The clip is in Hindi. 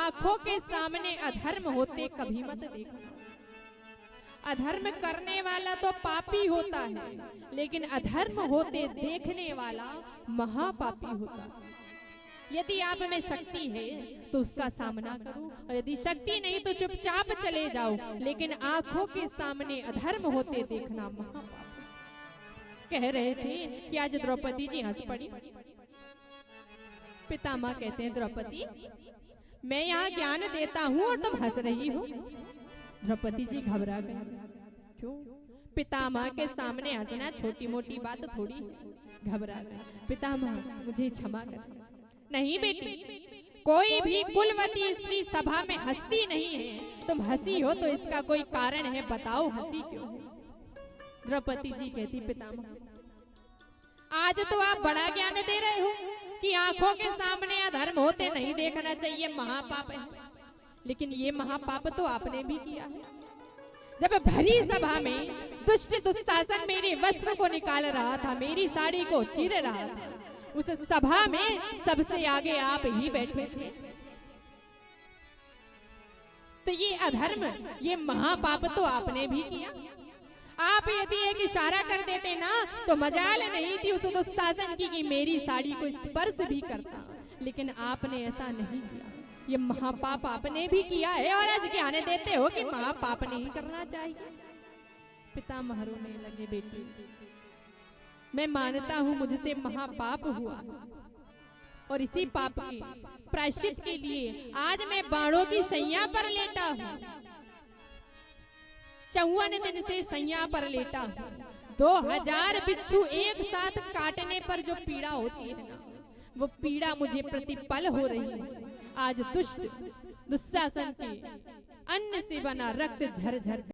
आंखों के सामने अधर्म होते कभी मत देखना। अधर्म करने वाला तो पापी होता है, लेकिन अधर्म होते देखने वाला महापापी होता है। यदि आप में शक्ति है तो उसका सामना करो, और यदि शक्ति नहीं तो चुपचाप चले जाओ, लेकिन आंखों के सामने अधर्म होते देखना महापाप। कह रहे थे कि आज द्रौपदी जी हंस पड़ी। पितामह कहते हैं, द्रौपदी मैं यहाँ ज्ञान देता हूँ और तुम हंस रही हो। द्रौपदी जी घबरा गए। क्यों? पितामह के सामने हंसना छोटी मोटी बात थोड़ी। घबरा गए। पितामह मुझे क्षमा कर। नहीं बेटी, कोई भी कुलवती स्त्री सभा में हंसती नहीं है। तुम हंसी हो तो इसका कोई कारण है, बताओ हंसी क्यों? द्रौपदी जी कहती, पितामह आज तो आप बड़ा ज्ञान दे रहे हो कि आंखों के सामने अधर्म होते नहीं देखना चाहिए, महापाप है। लेकिन ये महापाप तो आपने भी किया है। जब भरी सभा में दुष्ट दुशासन मेरे वस्त्र को निकाल रहा था, मेरी साड़ी को चीर रहा था, उस सभा में सबसे आगे आप ही बैठे थे। तो ये अधर्म, ये महापाप तो आपने भी किया। आप यदि एक इशारा कर देते ना तो मजाल नहीं थी उस दुशासन की कि मेरी साड़ी को स्पर्श भी करता, लेकिन आपने ऐसा नहीं किया। ये महापाप आपने भी किया है और आज ज्ञान देते हो कि महापाप नहीं करना चाहिए। पितामह रोने लगे, बेटी मैं मानता हूं मुझसे महापाप हुआ, और इसी पाप के प्रायश्चित के लिए आज मैं बाणों की शैया पर लेटा हूं। 54 दिन से शैया पर लेटा हूं। 2000 बिच्छू एक साथ काटने पर जो पीड़ा होती है ना, वो पीड़ा मुझे प्रतिपल हो रही है। आज दुष्ट दुशासन के अन्न से बना रक्त झरझर